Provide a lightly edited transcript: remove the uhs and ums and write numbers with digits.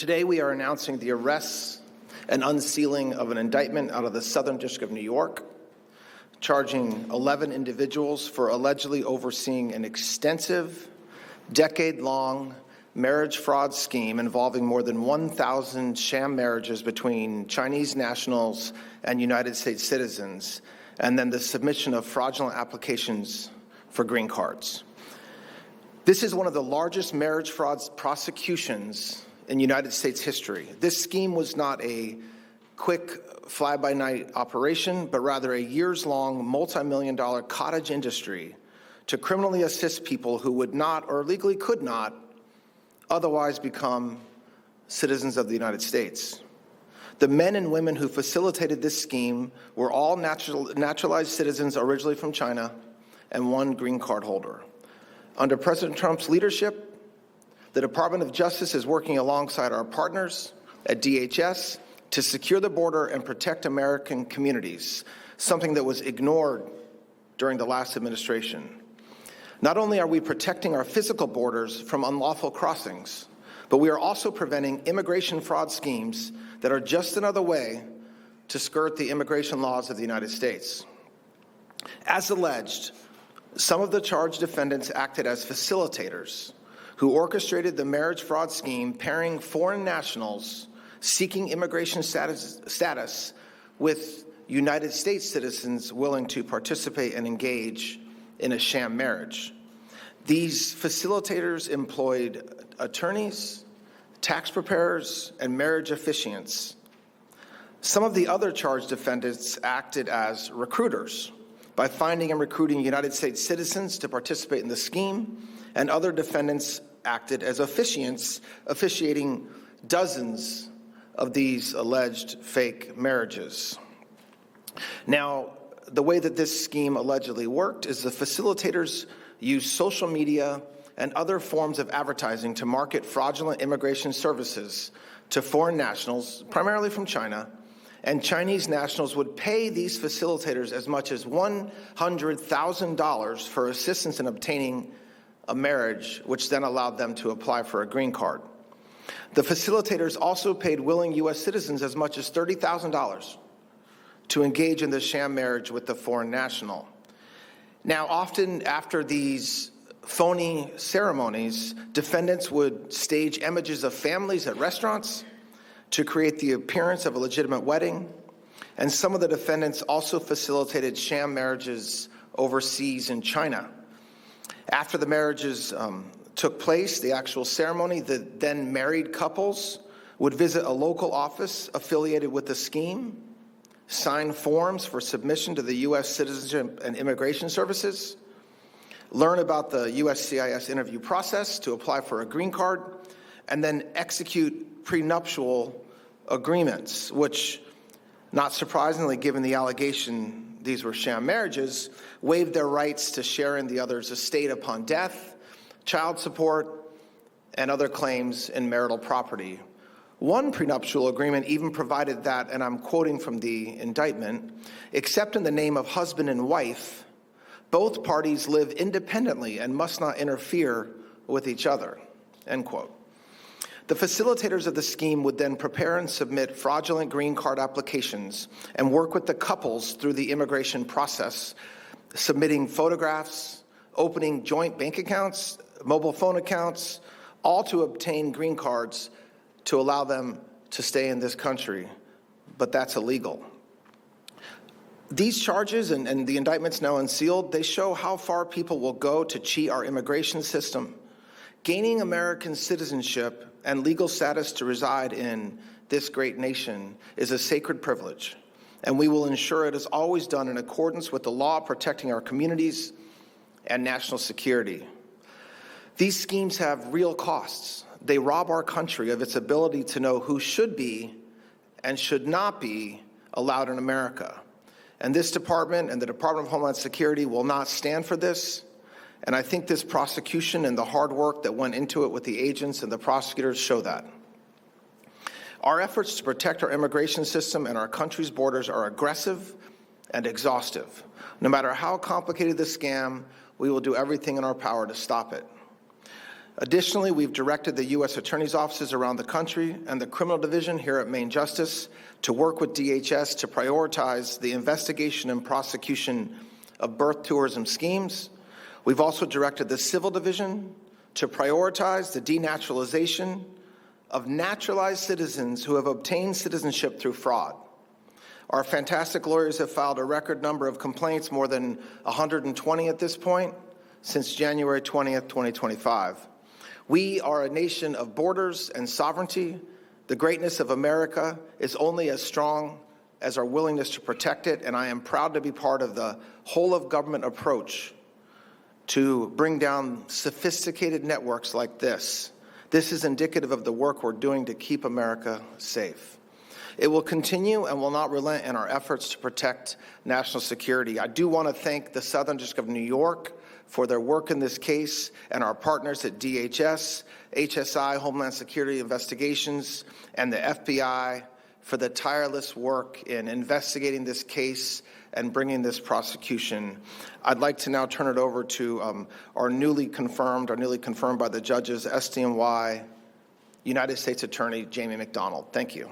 Today we are announcing the arrests and unsealing of an indictment out of the Southern District of New York, charging 11 individuals for allegedly overseeing an extensive, decade-long marriage fraud scheme involving more than 1,000 sham marriages between Chinese nationals and United States citizens, and then the submission of fraudulent applications for green cards. This is one of the largest marriage fraud prosecutions in United States history. This scheme was not a quick fly-by-night operation, but rather a years-long, multi-million-dollar cottage industry to criminally assist people who would not or legally could not otherwise become citizens of the United States. The men and women who facilitated this scheme were all naturalized citizens originally from China and one green card holder. Under President Trump's leadership, the Department of Justice is working alongside our partners at DHS to secure the border and protect American communities, something that was ignored during the last administration. Not only are we protecting our physical borders from unlawful crossings, but we are also preventing immigration fraud schemes that are just another way to skirt the immigration laws of the United States. As alleged, some of the charged defendants acted as facilitators who orchestrated the marriage fraud scheme, pairing foreign nationals seeking immigration status with United States citizens willing to participate and engage in a sham marriage. These facilitators employed attorneys, tax preparers, and marriage officiants. Some of the other charged defendants acted as recruiters by finding and recruiting United States citizens to participate in the scheme, and other defendants acted as officiants, officiating dozens of these alleged fake marriages. Now, the way that this scheme allegedly worked is the facilitators used social media and other forms of advertising to market fraudulent immigration services to foreign nationals, primarily from China, and Chinese nationals would pay these facilitators as much as $100,000 for assistance in obtaining a marriage, which then allowed them to apply for a green card. The facilitators also paid willing U.S. citizens as much as $30,000 to engage in the sham marriage with the foreign national. Now, often after these phony ceremonies, defendants would stage images of families at restaurants to create the appearance of a legitimate wedding, and some of the defendants also facilitated sham marriages overseas in China. After the marriages took place, the actual ceremony, the then married couples would visit a local office affiliated with the scheme, sign forms for submission to the U.S. Citizenship and Immigration Services, learn about the USCIS interview process to apply for a green card, and then execute prenuptial agreements, which, not surprisingly, given the allegation these were sham marriages, waived their rights to share in the other's estate upon death, child support, and other claims in marital property. One prenuptial agreement even provided that, and I'm quoting from the indictment, except in the name of husband and wife, both parties live independently and must not interfere with each other, end quote. The facilitators of the scheme would then prepare and submit fraudulent green card applications and work with the couples through the immigration process, submitting photographs, opening joint bank accounts, mobile phone accounts, all to obtain green cards to allow them to stay in this country. But that's illegal. These charges and the indictments now unsealed, they show how far people will go to cheat our immigration system. Gaining American citizenship and legal status to reside in this great nation is a sacred privilege, and we will ensure it is always done in accordance with the law protecting our communities and national security. These schemes have real costs. They rob our country of its ability to know who should be and should not be allowed in America. And this department and the Department of Homeland Security will not stand for this. And I think this prosecution and the hard work that went into it with the agents and the prosecutors show that. Our efforts to protect our immigration system and our country's borders are aggressive and exhaustive. No matter how complicated the scam, we will do everything in our power to stop it. Additionally, we've directed the U.S. Attorney's offices around the country and the Criminal Division here at Maine Justice to work with DHS to prioritize the investigation and prosecution of birth tourism schemes. We've also directed the Civil Division to prioritize the denaturalization of naturalized citizens who have obtained citizenship through fraud. Our fantastic lawyers have filed a record number of complaints, more than 120 at this point, since January 20th, 2025. We are a nation of borders and sovereignty. The greatness of America is only as strong as our willingness to protect it, and I am proud to be part of the whole-of-government approach to bring down sophisticated networks like this. This is indicative of the work we're doing to keep America safe. It will continue and will not relent in our efforts to protect national security. I do want to thank the Southern District of New York for their work in this case, and our partners at DHS, HSI, Homeland Security Investigations, and the FBI for the tireless work in investigating this case and bringing this prosecution. I'd like to now turn it over to our newly confirmed by the judges, SDNY United States Attorney Jamie McDonald. Thank you.